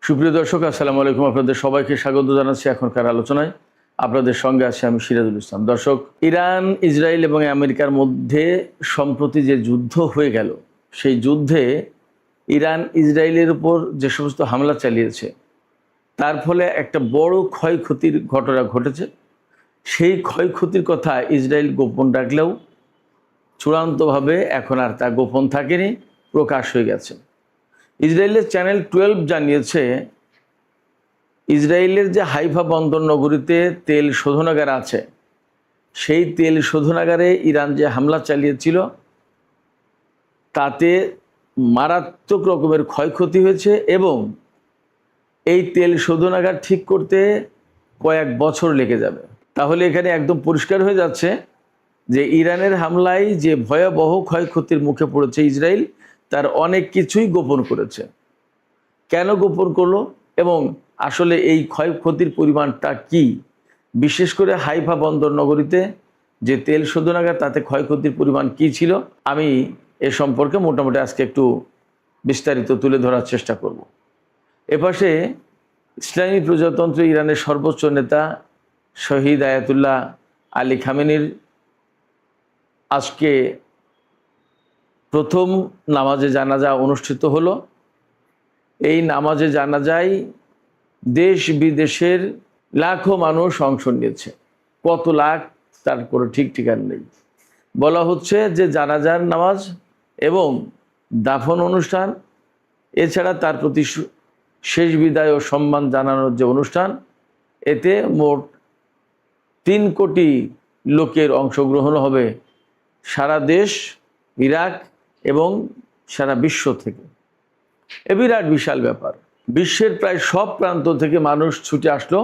সুপ্রিয় দর্শক, আসসালামু আলাইকুম। আপনাদের সবাইকে স্বাগত জানাচ্ছি এখনকার আলোচনায়। আপনাদের সঙ্গে আছি আমি সিরাজুল ইসলাম। দর্শক, ইরান, ইসরায়েল এবং আমেরিকার মধ্যে সম্প্রতি যে যুদ্ধ হয়ে গেল, সেই যুদ্ধে ইরান ইসরায়েলের উপর যে সমস্ত হামলা চালিয়েছে, তার ফলে একটা বড় ক্ষয়ক্ষতির ঘটনা ঘটেছে। সেই ক্ষয়ক্ষতির কথা ইসরায়েল গোপন রাখলেও চূড়ান্তভাবে এখন আর তা গোপন থাকেনি, প্রকাশ হয়ে গেছে। ইসরায়েলের চ্যানেল 12 জানিয়েছে, ইসরায়েলের যে হাইফা বন্দর নগরীতে তেল শোধনাগার আছে, সেই তেল শোধনাগারে ইরান যে হামলা চালিয়েছিল তাতে মারাত্মক রকমের ক্ষয়ক্ষতি হয়েছে এবং এই তেল শোধনাগার ঠিক করতে কয়েক বছর লেগে যাবে। তাহলে এখানে একদম পরিষ্কার হয়ে যাচ্ছে যে ইরানের হামলায় যে ভয়াবহ ক্ষয়ক্ষতির মুখে পড়েছে ইসরায়েল, তার অনেক কিছুই গোপন করেছে। কেন গোপন করলো এবং আসলে এই ক্ষয়ক্ষতির পরিমাণটা কি, বিশেষ করে হাইফা বন্দর নগরীতে যে তেল শোধনাগার, তাতে ক্ষয়ক্ষতির পরিমাণ কি ছিল, আমি এ সম্পর্কে মোটামুটি আজকে একটু বিস্তারিত তুলে ধরার চেষ্টা করব। এপাশে ইসলামী প্রজাতন্ত্র ইরানের সর্বোচ্চ নেতা শহীদ আয়াতুল্লাহ আলী খামেনির আজকে প্রথম নামাজে জানাজা অনুষ্ঠিত হলো। এই নামাজে জানাজায় দেশ বিদেশের লাখো মানুষ অংশ নিয়েছে। কত লাখ তার কোনো ঠিক ঠিকানা নেই। বলা হচ্ছে যে জানাজার নামাজ এবং দাফন অনুষ্ঠান, এছাড়া তার প্রতি শেষ বিদায় ও সম্মান জানানোর যে অনুষ্ঠান, এতে মোট 3 কোটি লোকের অংশগ্রহণ হবে সারা দেশ, ইরাক এবং সারা বিশ্ব থেকে। এ বিরাট বিশাল ব্যাপার। বিশ্বের প্রায় সব প্রান্ত থেকে মানুষ ছুটে আসলো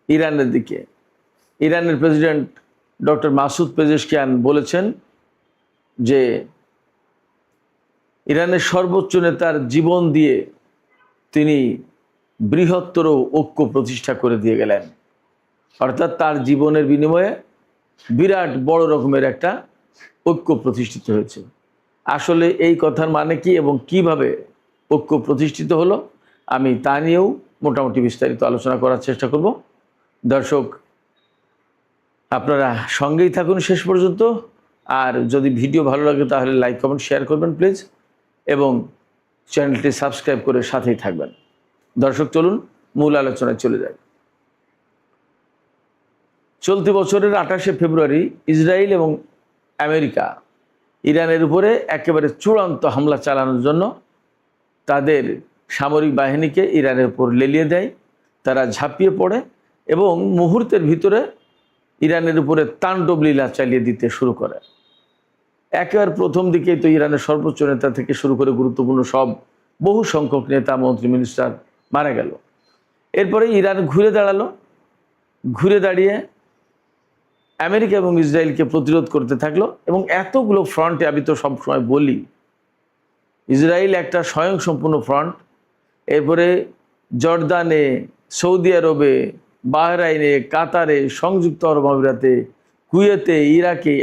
ইরানের দিকে। ইরানের প্রেসিডেন্ট ডক্টর মাসুদ পেজেশকিয়ান বলেছেন যে ইরানের সর্বোচ্চ নেতার জীবন দিয়ে তিনি বৃহত্তর ঐক্য প্রতিষ্ঠা করে দিয়ে গেলেন। অর্থাৎ তার জীবনের বিনিময়ে বিরাট বড় রকমের একটা ঐক্য প্রতিষ্ঠিত হয়েছে। আসলে এই কথার মানে কি এবং কিভাবে ঐক্য প্রতিষ্ঠিত হলো, আমি তা নিয়েও মোটামুটি বিস্তারিত আলোচনা করার চেষ্টা করব। দর্শক, আপনারা সঙ্গেই থাকুন শেষ পর্যন্ত। আর যদি ভিডিও ভালো লাগে তাহলে লাইক, কমেন্ট, শেয়ার করবেন প্লিজ, এবং চ্যানেলটি সাবস্ক্রাইব করে সাথেই থাকবেন। দর্শক, চলুন মূল আলোচনায় চলে যাই। চলতি বছরের 28শে ফেব্রুয়ারি ইসরায়েল এবং আমেরিকা ইরানের উপরে একেবারে চূড়ান্ত হামলা চালানোর জন্য তাদের সামরিক বাহিনীকে ইরানের উপর লেলিয়ে দেয়। তারা ঝাঁপিয়ে পড়ে এবং মুহূর্তের ভিতরে ইরানের উপরে তাণ্ডব লীলা চালিয়ে দিতে শুরু করে। একেবারে প্রথম দিকেই তো ইরানের সর্বোচ্চ নেতা থেকে শুরু করে গুরুত্বপূর্ণ সব বহু সংখ্যক নেতা, মন্ত্রী, মিনিস্টার মারা গেল। এরপরে ইরান ঘুরে দাঁড়ালো। ঘুরে দাঁড়িয়ে আমেরিকা এবং ইসরায়েলকে প্রতিরোধ করতে থাকলো এবং এতগুলো ফ্রন্টে, আমি তো সবসময় বলি, ইসরায়েল একটা স্বয়ংসম্পূর্ণ ফ্রন্ট। এরপরে জর্দানে, সৌদি আরবে, বাহরাইনে, কাতারে, সংযুক্ত আরব আমিরাতে, কুয়েতে, ইরাকে,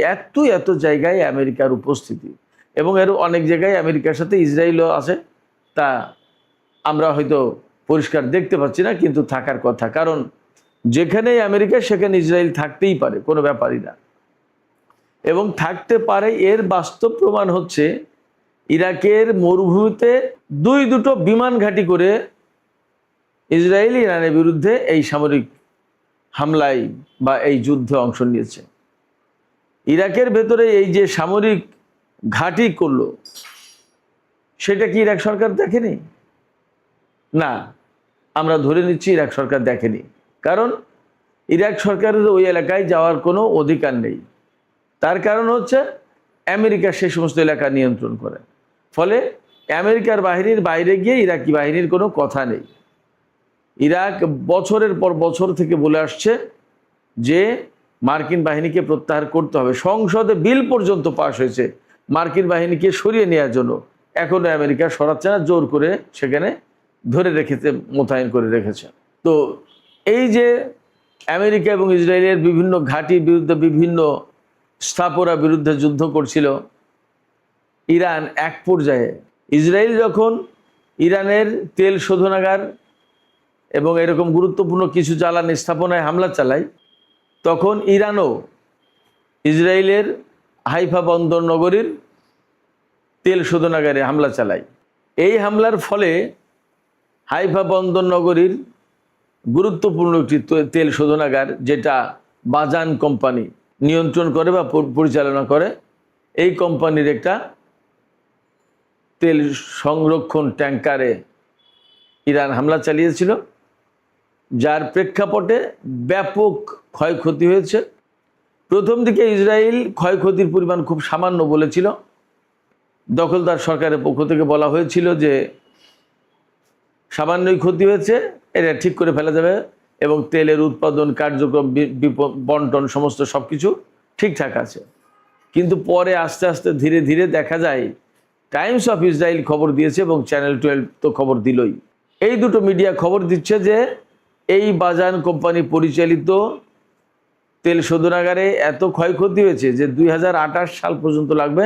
এত জায়গায় আমেরিকার উপস্থিতি, এবং এর অনেক জায়গায় আমেরিকার সাথে ইসরায়েলও আছে। তা আমরা হয়তো পরিষ্কার দেখতে পাচ্ছি না, কিন্তু থাকার কথা, কারণ যেখানেই আমেরিকা সেখানে ইসরায়েল থাকতেই পারে, কোনো ব্যাপারই না। এবং থাকতে পারে এর বাস্তব প্রমাণ হচ্ছে ইরাকের মরুভূমিতে দুটো বিমান ঘাঁটি করে ইসরায়েল ইরানের বিরুদ্ধে এই সামরিক হামলায় বা এই যুদ্ধে অংশ নিয়েছে। ইরাকের ভেতরে এই যে সামরিক ঘাঁটি করলো, সেটা কি ইরাক সরকার দেখেনি? না, আমরা ধরে নিচ্ছি ইরাক সরকার দেখেনি, কারণ ইরাক সরকারের ওই এলাকায় যাওয়ার কোনো অধিকার নেই। তার কারণ হচ্ছে আমেরিকা সেই সমস্ত এলাকা নিয়ন্ত্রণ করে। ফলে আমেরিকার বাহিনীর বাইরে গিয়ে ইরাকি বাহিনীর কোনো কথা নেই। ইরাক বছরের পর বছর থেকে বলে আসছে যে মার্কিন বাহিনীকে প্রত্যাহার করতে হবে। সংসদে বিল পর্যন্ত পাশ হয়েছে মার্কিন বাহিনীকে সরিয়ে নেওয়ার জন্য। এখনো আমেরিকা সরাচ্ছে না, জোর করে সেখানে ধরে রেখেছে, মোতায়েন করে রেখেছে। তো এই যে আমেরিকা এবং ইসরায়েলের বিভিন্ন ঘাঁটির বিরুদ্ধে, বিভিন্ন স্থাপনার বিরুদ্ধে যুদ্ধ করছিল ইরান, এক পর্যায়ে ইসরায়েল যখন ইরানের তেল শোধনাগার এবং এরকম গুরুত্বপূর্ণ কিছু জ্বালানি স্থাপনায় হামলা চালায়, তখন ইরানও ইসরায়েলের হাইফা বন্দর নগরীর তেল শোধনাগারে হামলা চালায়। এই হামলার ফলে হাইফা বন্দর নগরীর গুরুত্বপূর্ণ একটি তেল শোধনাগার, যেটা বাজান কোম্পানি নিয়ন্ত্রণ করে বা পরিচালনা করে, এই কোম্পানির একটা তেল সংরক্ষণ ট্যাঙ্কারে ইরান হামলা চালিয়েছিল, যার প্রেক্ষাপটে ব্যাপক ক্ষয়ক্ষতি হয়েছে। প্রথম দিকে ইসরায়েল ক্ষয়ক্ষতির পরিমাণ খুব সামান্য বলেছিল। দখলদার সরকারের পক্ষ থেকে বলা হয়েছিল যে সামান্যই ক্ষতি হয়েছে, এটা ঠিক করে ফেলা যাবে এবং তেলের উৎপাদন, কার্যক্রম, বন্টন সমস্ত সব কিছু ঠিকঠাক আছে। কিন্তু পরে আস্তে আস্তে ধীরে ধীরে দেখা যায় টাইমস অফ ইসরায়েল খবর দিয়েছে এবং চ্যানেল 12 তো খবর দিলই। এই দুটো মিডিয়া খবর দিচ্ছে যে এই বাজান কোম্পানি পরিচালিত তেল শোধনাগারে এত ক্ষয়ক্ষতি হয়েছে যে 2028 সাল পর্যন্ত লাগবে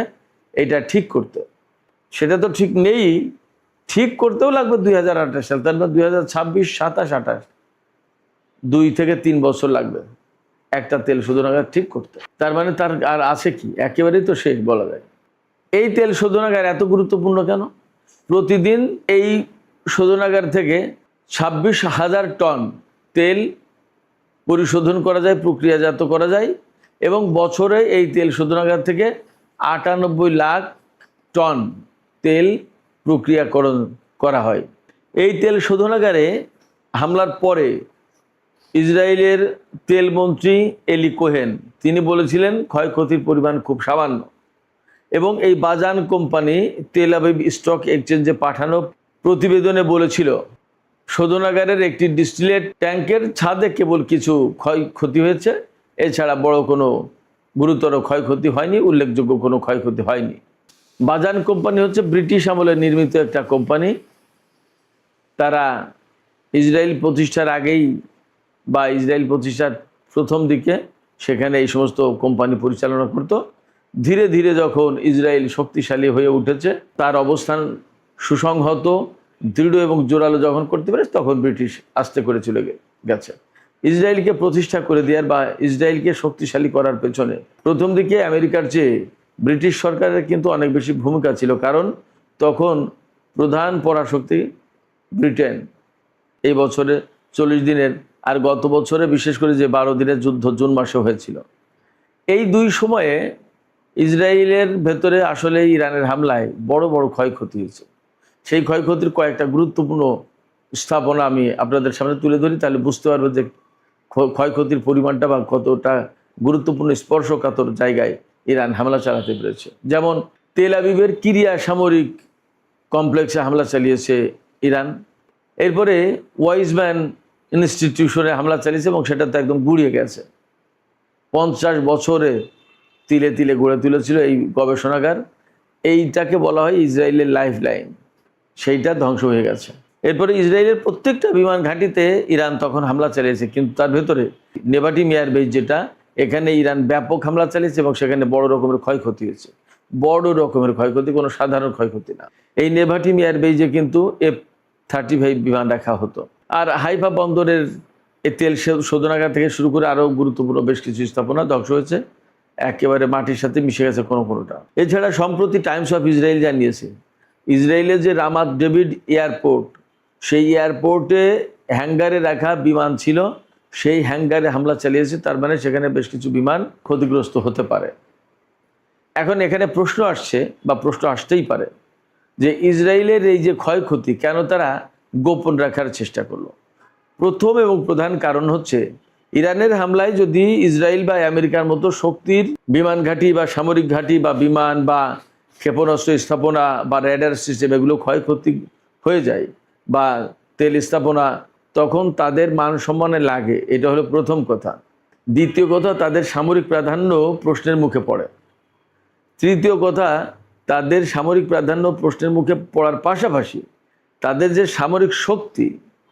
এটা ঠিক করতে। সেটা তো ঠিক নেই, ঠিক করতেও লাগবে 2028 সাল, তার মানে 2026, 27, 28, 2 থেকে 3 বছর লাগবে একটা তেল শোধনাগার ঠিক করতে। তার মানে তার আর আছে কি, একেবারেই তো শেষ বলা যায়। এই তেল শোধনাগার এত গুরুত্বপূর্ণ কেন? প্রতিদিন এই শোধনাগার থেকে 26,000 টন তেল পরিশোধন করা যায়, প্রক্রিয়াজাত করা যায় এবং বছরে এই তেল শোধনাগার থেকে 98 লাখ টন তেল প্রক্রিয়াকরণ করা হয়। এই তেল শোধনাগারে হামলার পরে ইসরায়েলের তেলমন্ত্রী এলি কোহেন তিনি বলেছিলেন ক্ষয়ক্ষতির পরিমাণ খুব সামান্য, এবং এই বাজান কোম্পানি তেল আবিব স্টক এক্সচেঞ্জে পাঠানো প্রতিবেদনে বলেছিল শোধনাগারের একটি ডিস্টিলেট ট্যাঙ্কের ছাদে কেবল কিছু ক্ষয়ক্ষতি হয়েছে, এছাড়া বড় কোনো গুরুতর ক্ষয়ক্ষতি হয়নি, উল্লেখযোগ্য কোনো ক্ষয়ক্ষতি হয়নি। বাজান কোম্পানি হচ্ছে ব্রিটিশ আমলে নির্মিত একটা কোম্পানি। তারা ইসরায়েল প্রতিষ্ঠার আগেই বা ইসরায়েল প্রতিষ্ঠার প্রথম দিকে সেখানে এই সমস্ত কোম্পানি পরিচালনা করত। ধীরে ধীরে যখন ইসরায়েল শক্তিশালী হয়ে উঠেছে, তার অবস্থান সুসংহত, দৃঢ় এবং জোরালো যখন করতে পারে, তখন ব্রিটিশ আস্তে করে চলে গেছে। ইসরায়েলকে প্রতিষ্ঠা করে দেওয়ার বা ইসরায়েলকে শক্তিশালী করার পেছনে প্রথম দিকে আমেরিকার চেয়ে ব্রিটিশ সরকারের কিন্তু অনেক বেশি ভূমিকা ছিল, কারণ তখন প্রধান পরাশক্তি ব্রিটেন। এই বছরে 40 দিনের আর গত বছরে বিশেষ করে যে 12 দিনের যুদ্ধ জুন মাসে হয়েছিল, এই দুই সময়ে ইসরায়েলের ভেতরে আসলে ইরানের হামলায় বড় বড় ক্ষয়ক্ষতি হয়েছে। সেই ক্ষয়ক্ষতির কয়েকটা গুরুত্বপূর্ণ স্থাপনা আমি আপনাদের সামনে তুলে ধরি, তাহলে বুঝতে পারবে যে ক্ষয়ক্ষতির পরিমাণটা বা কতটা গুরুত্বপূর্ণ স্পর্শকাতর জায়গায় ইরান হামলা চালাতে পেরেছে। যেমন তেল আবিবের কিরিয়া সামরিক কমপ্লেক্সে হামলা চালিয়েছে ইরান, এরপরে ওয়াইজম্যান ইনস্টিটিউশনে হামলা চালিয়েছে এবং সেটা তো একদম গুড়িয়ে গেছে। 50 বছরে তিলে তিলে গড়ে তুলেছিল এই গবেষণাগার, এইটাকে বলা হয় ইসরায়েলের লাইফ লাইন, সেইটা ধ্বংস হয়ে গেছে। এরপরে ইসরায়েলের প্রত্যেকটা বিমান ঘাঁটিতে ইরান তখন হামলা চালিয়েছে, কিন্তু তার ভেতরে নেভাটিম এয়ারবেস, যেটা এখানে ইরান ব্যাপক হামলা চালিয়েছে এবং সেখানে বড় রকমের ক্ষয়ক্ষতি হয়েছে। বড় রকমের ক্ষয়ক্ষতি, কোনো সাধারণ ক্ষয়ক্ষতি না। এই নেভাটিম এয়ারবেসে কিন্তু F-35 বিমান রাখা হতো। আর হাইফা বন্দরের এই তেল শোধনাগার থেকে শুরু করে আরও গুরুত্বপূর্ণ বেশ কিছু স্থাপনা ধ্বংস হয়েছে, একেবারে মাটির সাথে মিশে গেছে কোনোটা। এছাড়া সম্প্রতি টাইমস অফ ইসরায়েল জানিয়েছে ইসরায়েলের যে রামাত ডেভিড এয়ারপোর্ট, সেই এয়ারপোর্টে হ্যাঙ্গারে রাখা বিমান ছিল, সেই হ্যাঙ্গারে হামলা চালিয়েছে। তার মানে সেখানে বেশ কিছু বিমান ক্ষতিগ্রস্ত হতে পারে। এখন এখানে প্রশ্ন আসছে বা প্রশ্ন আসতেই পারে যে ইসরায়েলের এই যে ক্ষয়ক্ষতি কেন তারা গোপন রাখার চেষ্টা করলো? প্রথম এবং প্রধান কারণ হচ্ছে ইরানের হামলায় যদি ইসরায়েল বা আমেরিকার মতো শক্তির বিমান ঘাঁটি বা সামরিক ঘাঁটি বা বিমান বা ক্ষেপণাস্ত্র স্থাপনা বা রেডার সিস্টেম এগুলো ক্ষয়ক্ষতি হয়ে যায় বা তেল স্থাপনা, তখন তাদের মান সম্মানে লাগে। এটা হলো প্রথম কথা। দ্বিতীয় কথা, তাদের সামরিক প্রাধান্য প্রশ্নের মুখে পড়ে। তৃতীয় কথা, তাদের সামরিক প্রাধান্য প্রশ্নের মুখে পড়ার পাশাপাশি তাদের যে সামরিক শক্তি,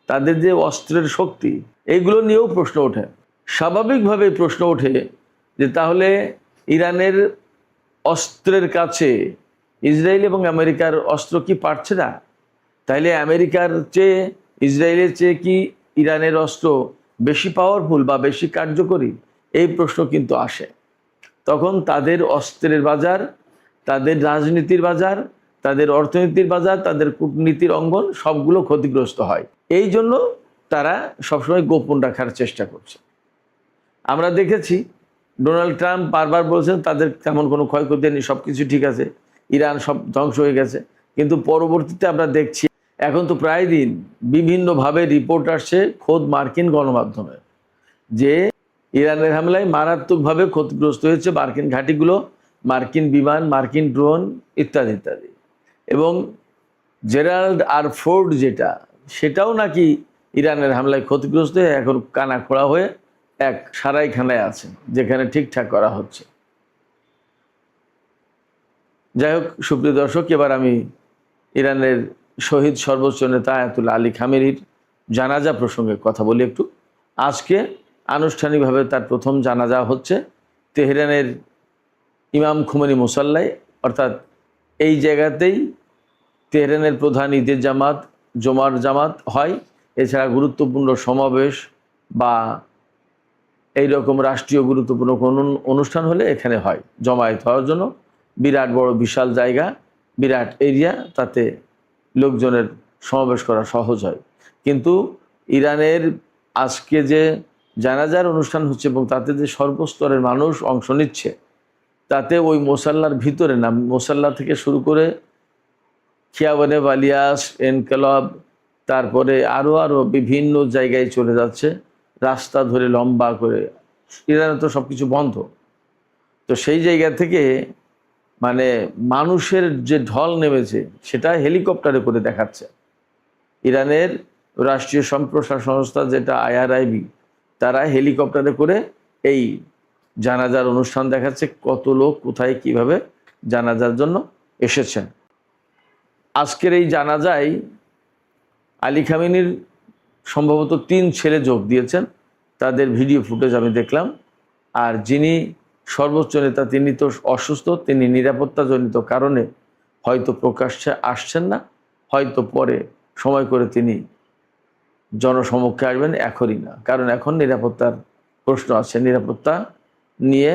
তাদের যে অস্ত্রের শক্তি, এইগুলো নিয়েও প্রশ্ন ওঠে। স্বাভাবিকভাবে প্রশ্ন ওঠে যে তাহলে ইরানের অস্ত্রের কাছে ইসরায়েল এবং আমেরিকার অস্ত্র কি পারছে না? তাইলে আমেরিকার চেয়ে ইসরায়েলের চেয়ে কি ইরানের অস্ত্র বেশি পাওয়ারফুল বা বেশি কার্যকরী, এই প্রশ্ন কিন্তু আসে। তখন তাদের অস্ত্রের বাজার, তাদের রাজনীতির বাজার, তাদের অর্থনীতির বাজার, তাদের কূটনীতির অঙ্গন সবগুলো ক্ষতিগ্রস্ত হয়। এই জন্য তারা সবসময় গোপন রাখার চেষ্টা করছে। আমরা দেখেছি ডোনাল্ড ট্রাম্প বারবার বলছেন তাদের তেমন কোনো ক্ষয়ক্ষতি নেই, সব কিছু ঠিক আছে, ইরান সব ধ্বংস হয়ে গেছে। কিন্তু পরবর্তীতে আমরা দেখছি এখন তো প্রায় দিন বিভিন্নভাবে রিপোর্ট আসছে খোদ মার্কিন গণমাধ্যমে যে ইরানের হামলায় মারাত্মকভাবে ক্ষতিগ্রস্ত হয়েছে মার্কিন ঘাঁটিগুলো, মার্কিন বিমান, মার্কিন ড্রোন ইত্যাদি ইত্যাদি। এবং জেরাল্ড আর ফোর্ড সেটাও নাকি ইরানের হামলায় ক্ষতিগ্রস্ত হয়ে এখন কানা খোড়া হয়ে এক সারাইখানায় আছে, যেখানে ঠিকঠাক করা হচ্ছে। যাই হোক সুপ্রিয় দর্শক, এবার আমি ইরানের শহীদ সর্বোচ্চ নেতা আয়াতুল্লাহ আলী খামেনির জানাজা প্রসঙ্গে কথা বলি একটু। আজকে আনুষ্ঠানিকভাবে তার প্রথম জানাজা হচ্ছে তেহরানের ইমাম খুমেনি মুসাল্লায়, অর্থাৎ এই জায়গাতেই তেহরানের প্রধান ঈদের জামাত, জুমার জামাত হয়। এছাড়া গুরুত্বপূর্ণ সমাবেশ বা এই রকম রাষ্ট্রীয় গুরুত্বপূর্ণ কোনো অনুষ্ঠান হলে এখানে হয় জমায়েত হওয়ার জন্য। বিরাট বড় বিশাল জায়গা, বিরাট এরিয়া, তাতে লোকজনের সমাবেশ করা সহজ হয়। কিন্তু ইরানের আজকে যে জানাজার অনুষ্ঠান হচ্ছে এবং তাতে যে সর্বস্তরের মানুষ অংশ নিচ্ছে, তাতে ওই মোসাল্লার ভিতরে না, মোসাল্লা থেকে শুরু করে খিয়াবানে বালিয়াস, এনকালাব, তারপরে আরও বিভিন্ন জায়গায় চলে যাচ্ছে রাস্তা ধরে লম্বা করে। ইরানে তো সব কিছু বন্ধ, তো সেই জায়গা থেকে মানে মানুষের যে ঢল নেমেছে সেটা হেলিকপ্টারে করে দেখাচ্ছে। ইরানের রাষ্ট্রীয় সম্প্রসার সংস্থা যেটা IRIB, তারা হেলিকপ্টারে করে এই জানাজার অনুষ্ঠান দেখাচ্ছে, কত লোক কোথায় কিভাবে জানাজার জন্য এসেছেন। আজকের এই জানাজায় আলী খামেনির সম্ভবত 3 ছেলে যোগ দিয়েছেন, তাদের ভিডিও ফুটেজ আমি দেখলাম। আর যিনি সর্বোচ্চ নেতা তিনি তো অসুস্থ, তিনি নিরাপত্তাজনিত কারণে হয়তো প্রকাশ্যে আসছেন না, হয়তো পরে সময় করে তিনি জনসমক্ষে আসবেন, এখনই না, কারণ এখন নিরাপত্তার প্রশ্ন আছে, নিরাপত্তা নিয়ে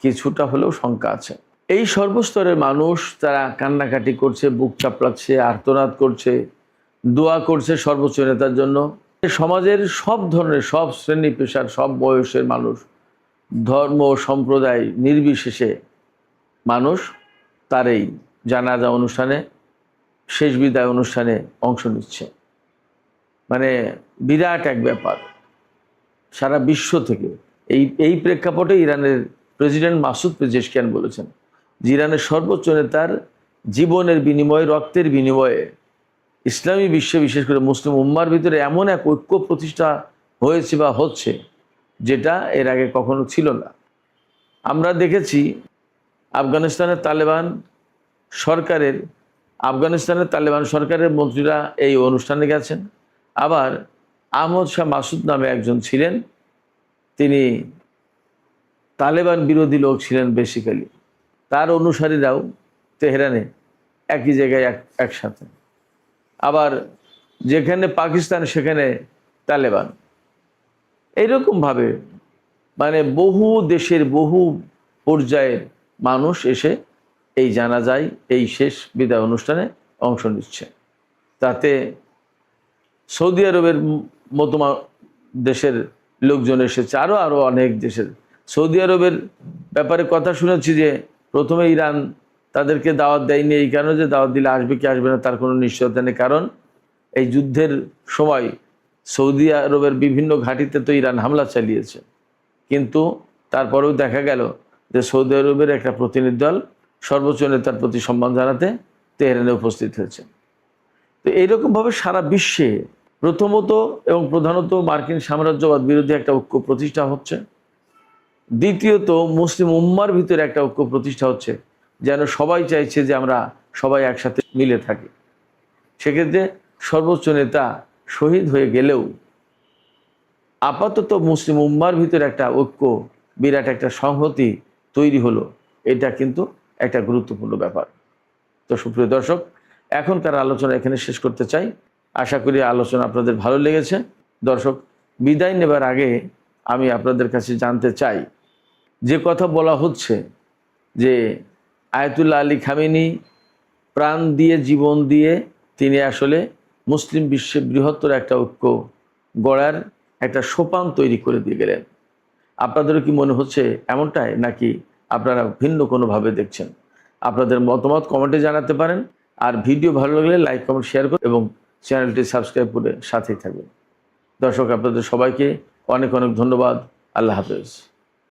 কিছুটা হলেও শঙ্কা আছে। এই সর্বস্তরের মানুষ তারা কান্নাকাটি করছে, বুক চাপড়াচ্ছে, আর্তনাদ করছে, দোয়া করছে সর্বোচ্চ নেতার জন্য। সমাজের সব ধরনের, সব শ্রেণী পেশার, সব বয়সের মানুষ, ধর্ম সম্প্রদায় নির্বিশেষে মানুষ তার এই জানাজা অনুষ্ঠানে, শেষ বিদায় অনুষ্ঠানে অংশ নিচ্ছে। মানে বিরাট এক ব্যাপার সারা বিশ্ব থেকে। এই প্রেক্ষাপটে ইরানের প্রেসিডেন্ট মাসুদ পেজেশকিয়ান বলেছেন যে ইরানের সর্বোচ্চ নেতার জীবনের বিনিময়ে, রক্তের বিনিময়ে ইসলামী বিশ্বে, বিশেষ করে মুসলিম উম্মার ভিতরে এমন এক ঐক্য প্রতিষ্ঠা হয়েছে বা হচ্ছে যেটা এর আগে কখনো ছিল না। আমরা দেখেছি আফগানিস্তানের তালেবান সরকারের মন্ত্রীরা এই অনুষ্ঠানে গেছেন। আবার আহমদ শাহ মাসুদ নামে একজন ছিলেন, তিনি তালেবান বিরোধী লোক ছিলেন বেসিক্যালি, তার অনুসারীরাও তেহরানে একই জায়গায় একসাথে। আবার যেখানে পাকিস্তান সেখানে তালেবান, এইরকমভাবে মানে বহু দেশের বহু পর্যায়ের মানুষ এসে এই জানাজায়, এই শেষ বিদায় অনুষ্ঠানে অংশ নিচ্ছে। তাতে সৌদি আরবের মতো দেশের লোকজন এসেছে, আরও অনেক দেশের। সৌদি আরবের ব্যাপারে কথা শুনেছি যে প্রথমে ইরান তাদেরকে দাওয়াত দেয়নি, এই কারণে যে দাওয়াত দিলে আসবে কি আসবে না তার কোনো নিশ্চয়তা নেই। কারণ এই যুদ্ধের সময় সৌদি আরবের বিভিন্ন ঘাঁটিতে তো ইরান হামলা চালিয়েছে, কিন্তু তারপরেও দেখা গেল যে সৌদি আরবের একটা প্রতিনিধি দল সর্বোচ্চ নেতার প্রতি সম্মান জানাতে তেহরানে উপস্থিত হয়েছে। তো এইরকমভাবে সারা বিশ্বে প্রথমত এবং প্রধানত মার্কিন সাম্রাজ্যবাদ বিরোধী একটা ঐক্য প্রতিষ্ঠা হচ্ছে। দ্বিতীয়ত মুসলিম উম্মার ভিতরে একটা ঐক্য প্রতিষ্ঠা হচ্ছে, যেন সবাই চাইছে যে আমরা সবাই একসাথে মিলে থাকি। সেক্ষেত্রে সর্বোচ্চ নেতা শহীদ হয়ে গেলেও আপাতত মুসলিম উম্মার ভিতরে একটা ঐক্য, বিরাট একটা সংহতি তৈরি হলো, এটা কিন্তু একটা গুরুত্বপূর্ণ ব্যাপার। তো সুপ্রিয় দর্শক, এখনকার আলোচনা এখানে শেষ করতে চাই। আশা করি আলোচনা আপনাদের ভালো লেগেছে। দর্শক, বিদায় নেবার আগে আমি আপনাদের কাছে জানতে চাই, যে কথা বলা হচ্ছে যে আয়াতুল্লাহ আলী খামেনি প্রাণ দিয়ে, জীবন দিয়ে তিনি আসলে মুসলিম বিশ্বে বৃহত্তর একটা ঐক্য গড়ার একটা সোপান তৈরি করে দিয়ে গেলেন। আপনাদেরও কি মনে হচ্ছে এমনটাই, নাকি আপনারা ভিন্ন কোনোভাবে দেখছেন? আপনাদের মতামত কমেন্টে জানাতে পারেন। আর ভিডিও ভালো লাগলে লাইক, কমেন্ট, শেয়ার করুন এবং চ্যানেলটি সাবস্ক্রাইব করে সাথেই থাকবেন। দর্শক, আপনাদের সবাইকে অনেক অনেক ধন্যবাদ। আল্লাহ হাফেজ।